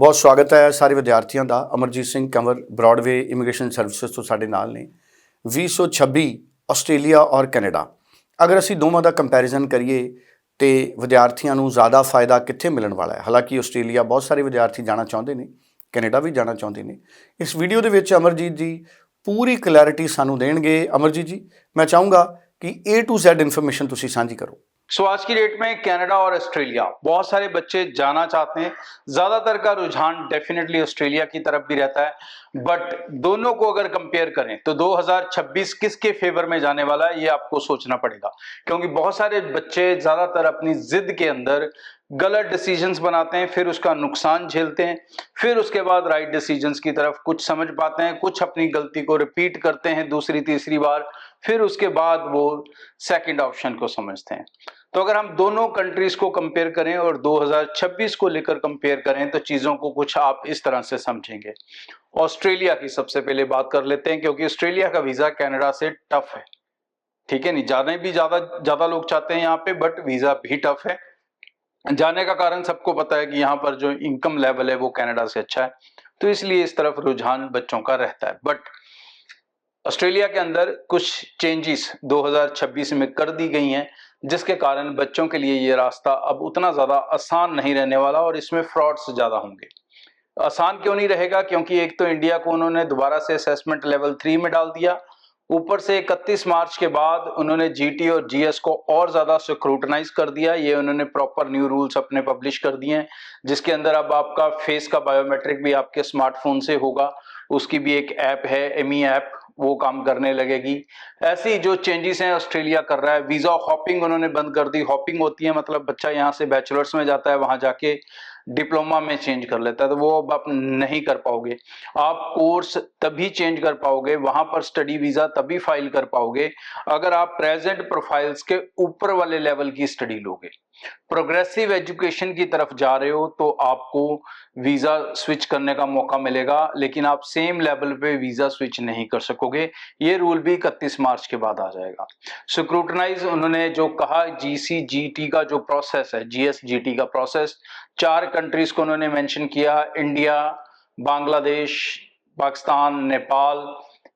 बहुत स्वागत है ਸਾਰੇ ਵਿਦਿਆਰਥੀਆਂ ਦਾ। Amarjit Singh Kanwar Broadway Immigration Services ਤੋਂ ਸਾਡੇ ਨਾਲ ਨੇ। 2026 ਆਸਟ੍ਰੇਲੀਆ ਔਰ ਕੈਨੇਡਾ, ਅਗਰ ਅਸੀਂ ਦੋਵਾਂ ਦਾ ਕੰਪੈਰੀਜ਼ਨ ਕਰੀਏ ਤੇ ਵਿਦਿਆਰਥੀਆਂ ਨੂੰ ਜ਼ਿਆਦਾ ਫਾਇਦਾ ਕਿੱਥੇ ਮਿਲਣ ਵਾਲਾ ਹੈ। ਹਾਲਾਂਕਿ ਆਸਟ੍ਰੇਲੀਆ ਬਹੁਤ ਸਾਰੇ ਵਿਦਿਆਰਥੀ ਜਾਣਾ ਚਾਹੁੰਦੇ ਨੇ, ਕੈਨੇਡਾ ਵੀ ਜਾਣਾ ਚਾਹੁੰਦੇ ਨੇ। ਇਸ ਵੀਡੀਓ ਦੇ ਵਿੱਚ ਅਮਰਜੀਤ ਜੀ ਪੂਰੀ ਕਲੈਰਿਟੀ ਸਾਨੂੰ ਦੇਣਗੇ। ਅਮਰਜੀਤ जी, मैं चाहूँगा कि A to Z इन्फॉर्मेशन ਤੁਸੀਂ ਸਾਂਝੀ ਕਰੋ। आज की डेट में कनाडा और ऑस्ट्रेलिया बहुत सारे बच्चे जाना चाहते हैं। ज्यादातर का रुझान डेफिनेटली ऑस्ट्रेलिया की तरफ भी रहता है, बट दोनों को अगर कंपेयर करें तो 2026 किसके फेवर में जाने वाला है ये आपको सोचना पड़ेगा, क्योंकि बहुत सारे बच्चे ज्यादातर अपनी जिद के अंदर गलत डिसीजंस बनाते हैं, फिर उसका नुकसान झेलते हैं, फिर उसके बाद राइट डिसीजंस की तरफ कुछ समझ पाते हैं, कुछ अपनी गलती को रिपीट करते हैं दूसरी तीसरी बार, फिर उसके बाद वो सेकंड ऑप्शन को समझते हैं। तो अगर हम दोनों कंट्रीज को कंपेयर करें और 2026 को लेकर कंपेयर करें तो चीजों को कुछ आप इस तरह से समझेंगे। ऑस्ट्रेलिया की सबसे पहले बात कर लेते हैं, क्योंकि ऑस्ट्रेलिया का वीजा कनाडा से टफ है, ठीक है नहीं, जाने भी ज्यादा लोग चाहते हैं यहाँ पे, बट वीजा भी टफ है। जाने का कारण सबको पता है कि यहाँ पर जो इनकम लेवल है वो कनाडा से अच्छा है, तो इसलिए इस तरफ रुझान बच्चों का रहता है। बट ऑस्ट्रेलिया के अंदर कुछ चेंजेस 2026 में कर दी गई हैं, जिसके कारण बच्चों के लिए ये रास्ता अब उतना ज्यादा आसान नहीं रहने वाला और इसमें फ्रॉड्स ज्यादा होंगे। आसान क्यों नहीं रहेगा? क्योंकि एक तो इंडिया को उन्होंने दोबारा से असेसमेंट लेवल 3 में डाल दिया, ऊपर से 31 मार्च के बाद उन्होंने जीटी और जीएस को और ज्यादा स्क्रूटनाइज कर दिया। ये उन्होंने प्रॉपर न्यू रूल्स अपने पब्लिश कर दिए हैं, जिसके अंदर अब आपका फेस का बायोमेट्रिक भी आपके स्मार्टफोन से होगा। उसकी भी एक ऐप है, एमी ऐप, वो काम करने लगेगी। ऐसी जो चेंजेस हैं ऑस्ट्रेलिया कर रहा है। वीजा हॉपिंग उन्होंने बंद कर दी। हॉपिंग होती है मतलब बच्चा यहाँ से बैचलर्स में जाता है, वहां जाके डिप्लोमा में चेंज कर लेता है, तो वो अब आप नहीं कर पाओगे। आप कोर्स तभी चेंज कर पाओगे, वहां पर स्टडी वीजा तभी फाइल कर पाओगे अगर आप प्रेजेंट प्रोफाइल्स के ऊपर वाले लेवल की स्टडी लोगे। प्रोग्रेसिव एजुकेशन की तरफ जा रहे हो तो आपको वीजा स्विच करने का मौका मिलेगा, लेकिन आप सेम लेवल पे वीजा स्विच नहीं कर सकोगे। ये रूल भी 31 मार्च के बाद आ जाएगा। स्क्रूटनाइज उन्होंने जो कहा, जीसीजीटी का जो प्रोसेस है, जीएसजीटी का प्रोसेस, 4 कंट्रीज को उन्होंने मेंशन किया, इंडिया, बांग्लादेश, पाकिस्तान, नेपाल।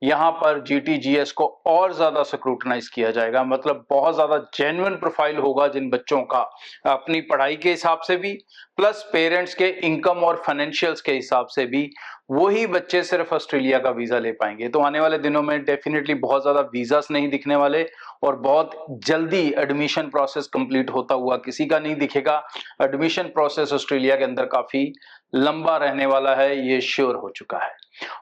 यहाँ पर जीटीजीएस को और ज्यादा स्क्रूटनाइज किया जाएगा, मतलब बहुत ज्यादा जेन्युइन प्रोफाइल होगा जिन बच्चों का अपनी पढ़ाई के हिसाब से भी, प्लस पेरेंट्स के इनकम और फाइनेंशियल्स के हिसाब से भी, वही बच्चे सिर्फ ऑस्ट्रेलिया का वीजा ले पाएंगे। तो आने वाले दिनों में डेफिनेटली बहुत ज्यादा वीजास नहीं दिखने वाले और बहुत जल्दी एडमिशन प्रोसेस कंप्लीट होता हुआ किसी का नहीं दिखेगा। एडमिशन प्रोसेस ऑस्ट्रेलिया के अंदर काफी लंबा रहने वाला है, ये श्योर हो चुका है।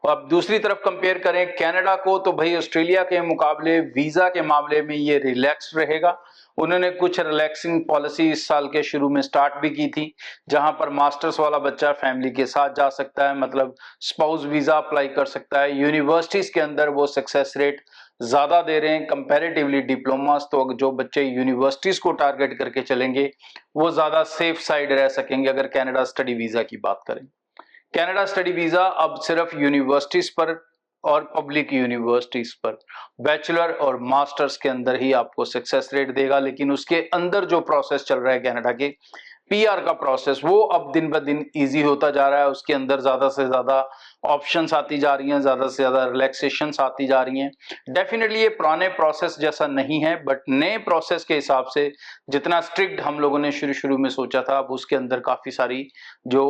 और अब दूसरी तरफ कंपेयर करें कनाडा को, तो भाई ऑस्ट्रेलिया के मुकाबले वीजा के मामले में ये रिलैक्स रहेगा। उन्होंने कुछ रिलैक्सिंग पॉलिसी इस साल के शुरू में स्टार्ट भी की थी, जहां पर मास्टर्स वाला बच्चा फैमिली के साथ जा सकता है, मतलब स्पाउस वीजा अप्लाई कर सकता है। यूनिवर्सिटीज के अंदर वो सक्सेस रेट ज्यादा दे रहे हैं कंपैरेटिवली डिप्लोमास, तो जो बच्चे यूनिवर्सिटीज को टारगेट करके चलेंगे वो ज्यादा सेफ साइड रह सकेंगे। अगर कनाडा स्टडी वीजा की बात करें, कनाडा स्टडी वीजा अब सिर्फ यूनिवर्सिटीज पर और पब्लिक यूनिवर्सिटीज पर बैचलर और मास्टर्स के अंदर ही आपको सक्सेस रेट देगा, लेकिन उसके अंदर जो प्रोसेस चल रहा है कनाडा के पीआर का प्रोसेस, वो अब दिन ब दिन इजी होता जा रहा है। उसके अंदर ज्यादा से ज्यादा ऑप्शंस आती जा रही हैं, ज्यादा से ज्यादा रिलैक्सेशंस आती जा रही हैं। डेफिनेटली ये पुराने प्रोसेस जैसा नहीं है, बट नए प्रोसेस के हिसाब से जितना स्ट्रिक्ट हम लोगों ने शुरू में सोचा था, अब उसके अंदर काफी सारी जो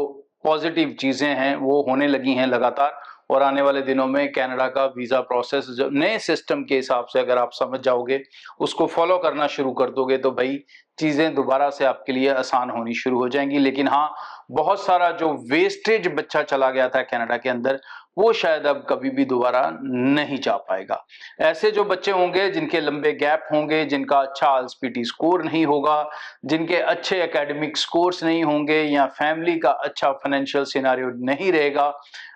पॉजिटिव चीजें हैं वो होने लगी हैं लगातार। और आने वाले दिनों में कनाडा का वीजा प्रोसेस जो नए सिस्टम के हिसाब से अगर आप समझ जाओगे, उसको फॉलो करना शुरू कर दोगे, तो भाई चीजें दोबारा से आपके लिए आसान होनी शुरू हो जाएंगी। लेकिन हाँ, बहुत सारा जो वेस्टेज बच्चा चला गया था कनाडा के अंदर, वो शायद अब कभी भी दोबारा नहीं जा पाएगा। ऐसे जो बच्चे होंगे जिनके लंबे गैप होंगे, जिनका अच्छा आईएलटीएस स्कोर नहीं होगा, जिनके अच्छे एकेडमिक स्कोर्स नहीं होंगे, या फैमिली का अच्छा फाइनेंशियल सिनेरियो नहीं रहेगा,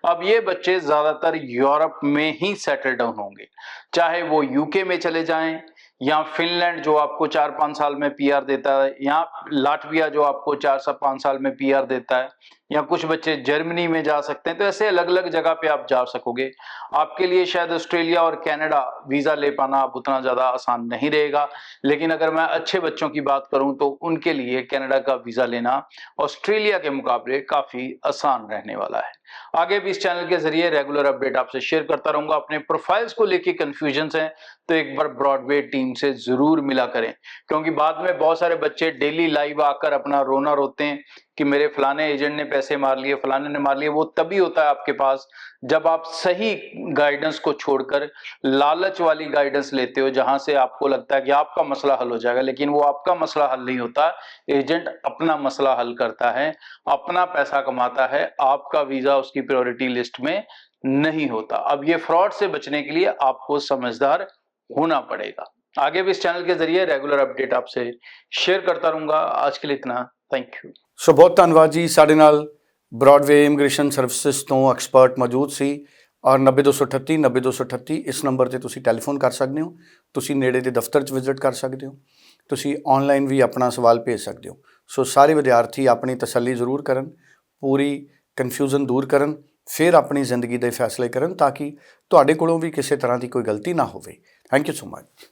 अब ये बच्चे ज्यादातर यूरोप में ही सेटल डाउन होंगे। चाहे वो यूके में चले जाएं, या फिनलैंड जो आपको 4-5 साल में पीआर देता है, या लाटविया जो आपको 4 से 5 साल में पीआर देता है, या कुछ बच्चे जर्मनी में जा सकते हैं। तो ऐसे अलग अलग जगह पे आप जा सकोगे। आपके लिए शायद ऑस्ट्रेलिया और कनाडा वीजा ले पाना अब उतना ज्यादा आसान नहीं रहेगा, लेकिन अगर मैं अच्छे बच्चों की बात करूं तो उनके लिए कनाडा का वीजा लेना ऑस्ट्रेलिया के मुकाबले काफी आसान रहने वाला है। आगे भी इस चैनल के जरिए रेगुलर अपडेट आपसे शेयर करता रहूंगा। अपने प्रोफाइल्स को लेके कंफ्यूजन हैं तो एक बार ब्रॉडवे टीम से जरूर मिला करें, क्योंकि बाद में बहुत सारे बच्चे डेली लाइव आकर अपना रोना रोते हैं कि मेरे फलाने एजेंट ने पैसे मार लिए, फलाने ने मार लिए। वो तभी होता है आपके पास जब आप सही गाइडेंस को छोड़कर लालच वाली गाइडेंस लेते हो, जहां से आपको लगता है कि आपका मसला हल हो जाएगा, लेकिन वो आपका मसला हल नहीं होता। एजेंट अपना मसला हल करता है, अपना पैसा कमाता है, आपका वीजा उसकी प्रायोरिटी लिस्ट में नहीं होता। अब ये फ्रॉड से बचने के लिए आपको समझदार होना पड़ेगा। आगे भी इस चैनल के जरिए रेगुलर अपडेट आपसे शेयर करता रहूंगा। आज के लिए इतना, थैंक यू। ਸੋ ਬਹੁਤ ਧੰਨਵਾਦ ਜੀ। ਸਾਡੇ ਨਾਲ ਬ੍ਰੌਡਵੇ ਇਮੀਗ੍ਰੇਸ਼ਨ ਸਰਵਿਸਿਜ਼ ਤੋਂ ਐਕਸਪਰਟ ਮੌਜੂਦ ਸੀ ਔਰ 90238 90238 ਇਸ ਨੰਬਰ ਤੇ ਤੁਸੀਂ ਟੈਲੀਫੋਨ ਕਰ ਸਕਦੇ ਹੋ। ਤੁਸੀਂ ਨੇੜੇ ਦੇ ਦਫ਼ਤਰ 'ਚ ਵਿਜ਼ਿਟ ਕਰ ਸਕਦੇ ਹੋ। ਤੁਸੀਂ ਆਨਲਾਈਨ ਵੀ ਆਪਣਾ ਸਵਾਲ ਭੇਜ ਸਕਦੇ ਹੋ। ਸੋ ਸਾਰੇ ਵਿਦਿਆਰਥੀ ਆਪਣੀ ਤਸੱਲੀ ਜ਼ਰੂਰ ਕਰਨ, ਪੂਰੀ ਕਨਫਿਊਜ਼ਨ ਦੂਰ ਕਰਨ, ਫਿਰ ਆਪਣੀ ਜ਼ਿੰਦਗੀ ਦੇ ਫੈਸਲੇ ਕਰਨ ਤਾਂ ਕਿ ਤੁਹਾਡੇ ਕੋਲੋਂ ਵੀ ਕਿਸੇ ਤਰ੍ਹਾਂ ਦੀ ਕੋਈ ਗਲਤੀ ਨਾ ਹੋਵੇ। Thank you so much.